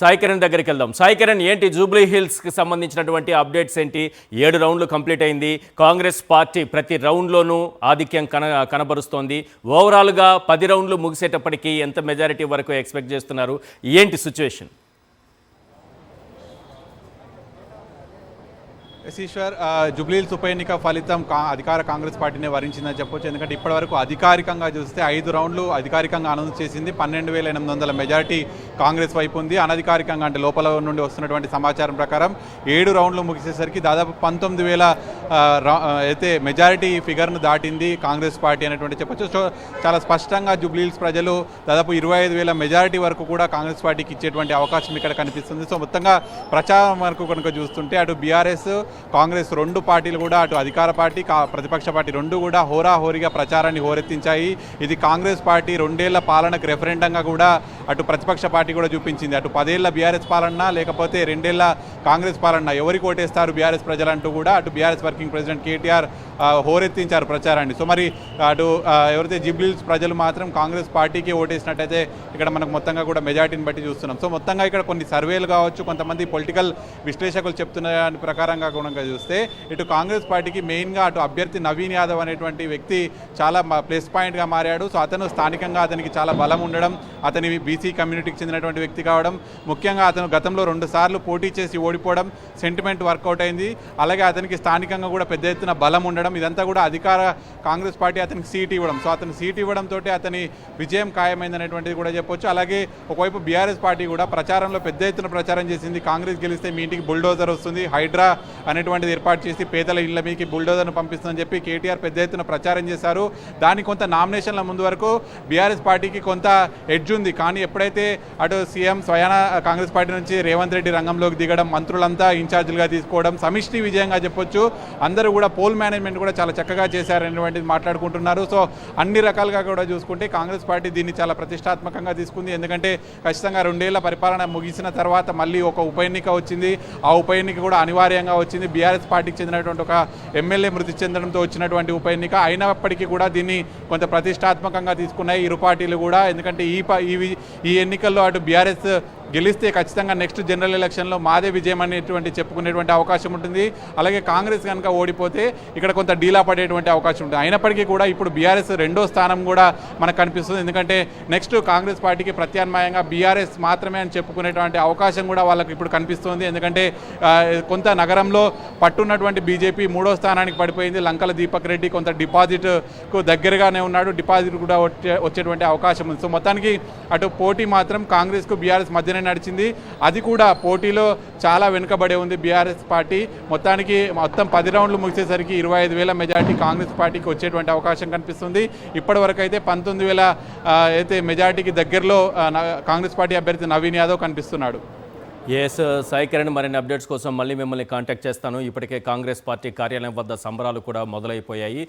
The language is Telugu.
సాయి కిరణ్ దగ్గరికి వెళ్దాం. సాయి కిరణ్, ఏంటి జూబ్లీ హిల్స్కి సంబంధించినటువంటి అప్డేట్స్ ఏంటి? 7 రౌండ్లు కంప్లీట్ అయింది. కాంగ్రెస్ పార్టీ ప్రతి రౌండ్లోనూ ఆధిక్యం కనబరుస్తోంది. ఓవరాల్గా 10 రౌండ్లు ముగిసేటప్పటికి ఎంత మెజారిటీ వరకు ఎక్స్పెక్ట్ చేస్తున్నారు? ఏంటి సిచ్యువేషన్? ఈశ్వర్, జూబ్లీహిల్స్ ఉప ఎన్నిక ఫలితం అధికార కాంగ్రెస్ పార్టీనే వరించిందని చెప్పొచ్చు. ఎందుకంటే ఇప్పటివరకు అధికారికంగా చూస్తే 5 రౌండ్లు అధికారికంగా అనౌన్స్ చేసింది. 12,800 మెజారిటీ కాంగ్రెస్ వైపు ఉంది. అనధికారికంగా అంటే లోపల నుండి వస్తున్నటువంటి సమాచారం ప్రకారం 7 రౌండ్లు ముగిసేసరికి దాదాపు 19,000 అయితే మెజారిటీ ఫిగర్ను దాటింది కాంగ్రెస్ పార్టీ అనేటువంటి చెప్పొచ్చు. సో చాలా స్పష్టంగా జూబ్లీహిల్స్ ప్రజలు దాదాపు 25,000 మెజారిటీ వరకు కూడా కాంగ్రెస్ పార్టీకి ఇచ్చేటువంటి అవకాశం ఇక్కడ కనిపిస్తుంది. సో మొత్తంగా ప్రచారం వరకు కనుక చూస్తుంటే అటు బీఆర్ఎస్ కాంగ్రెస్ 2 పార్టీలు కూడా, అటు అధికార పార్టీ ప్రతిపక్ష పార్టీ 2 కూడా హోరాహోరీగా ప్రచారాన్ని హోరెత్తించాయి. ఇది కాంగ్రెస్ పార్టీ 2 ఏళ్ల పాలనకు రెఫరెండంగా కూడా అటు ప్రతిపక్ష పార్టీ కూడా చూపించింది. అటు 10 ఏళ్ల బీఆర్ఎస్ పాలన లేకపోతే 2 ఏళ్ల కాంగ్రెస్ పాలన, ఎవరికి ఓటేస్తారు బీఆర్ఎస్ ప్రజలంటూ కూడా అటు బీఆర్ఎస్ వర్కింగ్ ప్రెసిడెంట్ కేటీఆర్ హోరెత్తించారు ప్రచారాన్ని. సో మరి అటు ఎవరైతే జూబ్లీహిల్స్ ప్రజలు మాత్రం కాంగ్రెస్ పార్టీకి ఓటేసినట్టయితే ఇక్కడ మనకు మొత్తంగా కూడా మెజార్టీని బట్టి చూస్తున్నాం. సో మొత్తంగా ఇక్కడ కొన్ని సర్వేలు కావచ్చు, కొంతమంది పొలిటికల్ విశ్లేషకులు చెప్తున్న దాని ప్రకారంగా గుణంగా చూస్తే ఇటు కాంగ్రెస్ పార్టీకి మెయిన్గా అటు అభ్యర్థి నవీన్ యాదవ్ అనేటువంటి వ్యక్తి చాలా ప్లస్ పాయింట్గా మారాడు. సో అతను స్థానికంగా అతనికి చాలా బలం ఉండడం, అతని బీసీ కమ్యూనిటీకి చెందినటువంటి వ్యక్తి కావడం, ముఖ్యంగా అతను గతంలో 2 సార్లు పోటీ చేసి ఓడిపోవడం సెంటిమెంట్ వర్కౌట్ అయింది. అలాగే అతనికి స్థానికంగా కూడా పెద్ద ఎత్తున బలం ఉండడం, ఇదంతా కూడా అధికార కాంగ్రెస్ పార్టీ అతనికి సీట్ ఇవ్వడం. సో అతను సీట్ ఇవ్వడంతో అతని విజయం ఖాయమైందనేటువంటిది కూడా చెప్పొచ్చు. అలాగే ఒకవైపు బీఆర్ఎస్ పార్టీ కూడా ప్రచారంలో పెద్ద ఎత్తున ప్రచారం చేసింది. కాంగ్రెస్ గెలిస్తే మీ ఇంటికి బుల్డోజర్ వస్తుంది, హైడ్రా అనేటువంటిది ఏర్పాటు చేసి పేదల ఇళ్ల మీకి బుల్డోజర్ను పంపిస్తుందని చెప్పి కేటీఆర్ పెద్ద ఎత్తున ప్రచారం చేశారు. దానికి కొంత నామినేషన్ల ముందు వరకు బీఆర్ఎస్ పార్టీకి కొంత ఎడ్జ్ ఉంది. కానీ ఎప్పుడైతే అటు సీఎం స్వయాన కాంగ్రెస్ పార్టీ నుంచి రేవంత్ రెడ్డి రంగంలోకి దిగడం, మంత్రులంతా ఇన్ఛార్జీలుగా తీసుకోవడం సమిష్టి విజయంగా చెప్పొచ్చు. అందరూ కూడా పోల్ మేనేజ్మెంట్ కూడా చాలా చక్కగా చేశారనేటువంటిది మాట్లాడుకుంటున్నారు. సో అన్ని రకాలుగా కూడా చూసుకుంటే కాంగ్రెస్ పార్టీ దీన్ని చాలా ప్రతిష్టాత్మకంగా తీసుకుంది. ఎందుకంటే ఖచ్చితంగా 2 ఏళ్ల పరిపాలన ముగిసిన తర్వాత మళ్ళీ ఒక ఉప ఎన్నిక వచ్చింది. ఆ ఉప ఎన్నిక కూడా అనివార్యంగా వచ్చింది. బీఆర్ఎస్ పార్టీకి చెందినటువంటి ఒక ఎమ్మెల్యే మృతి చెందడంతో వచ్చినటువంటి ఉప ఎన్నిక అయినప్పటికీ కూడా దీన్ని కొంత ప్రతిష్టాత్మకంగా తీసుకున్నాయి ఇరు పార్టీలు కూడా. ఎందుకంటే ఈ ఎన్నికల్లో అటు బీఆర్ఎస్ గెలిస్తే ఖచ్చితంగా నెక్స్ట్ జనరల్ ఎలక్షన్లో మాదే విజయం అనేటువంటి చెప్పుకునేటువంటి అవకాశం ఉంటుంది. అలాగే కాంగ్రెస్ కనుక ఓడిపోతే ఇక్కడ కొంత డీలా పడేటువంటి అవకాశం ఉంటుంది. అయినప్పటికీ కూడా ఇప్పుడు బీఆర్ఎస్ 2వ స్థానం కూడా మనకు కనిపిస్తుంది. ఎందుకంటే నెక్స్ట్ కాంగ్రెస్ పార్టీకి ప్రత్యామ్నాయంగా బీఆర్ఎస్ మాత్రమే అని చెప్పుకునేటువంటి అవకాశం కూడా వాళ్ళకి ఇప్పుడు కనిపిస్తుంది. ఎందుకంటే కొంత నగరంలో పట్టున్నటువంటి బీజేపీ 3వ స్థానానికి పడిపోయింది. లంకల దీపక్ రెడ్డి కొంత డిపాజిట్కు దగ్గరగానే ఉన్నాడు, డిపాజిట్ కూడా వచ్చేటువంటి అవకాశం ఉంది. సో మొత్తానికి అటు పోటీ మాత్రం కాంగ్రెస్కు బీఆర్ఎస్ మధ్యన నడిచింది. అది కూడా పోటీలో చాలా వెనుకబడే ఉంది బీఆర్ఎస్ పార్టీ. మొత్తం 10 రౌండ్లు ముగిసేసరికి 25,000 మెజార్టీ కాంగ్రెస్ పార్టీకి వచ్చేటువంటి అవకాశం కనిపిస్తుంది. ఇప్పటివరకు అయితే 19,000 అయితే మెజార్టీకి దగ్గరలో కాంగ్రెస్ పార్టీ అభ్యర్థి నవీన్ యాదవ్ కనిపిస్తున్నాడు. ఎస్ సాయి కిరణ్, మరిన్ని అప్డేట్స్ కోసం మళ్ళీ మిమ్మల్ని కాంటాక్ట్ చేస్తాను. ఇప్పటికే కాంగ్రెస్ పార్టీ కార్యాలయం వద్ద సంబరాలు కూడా మొదలైపోయాయి.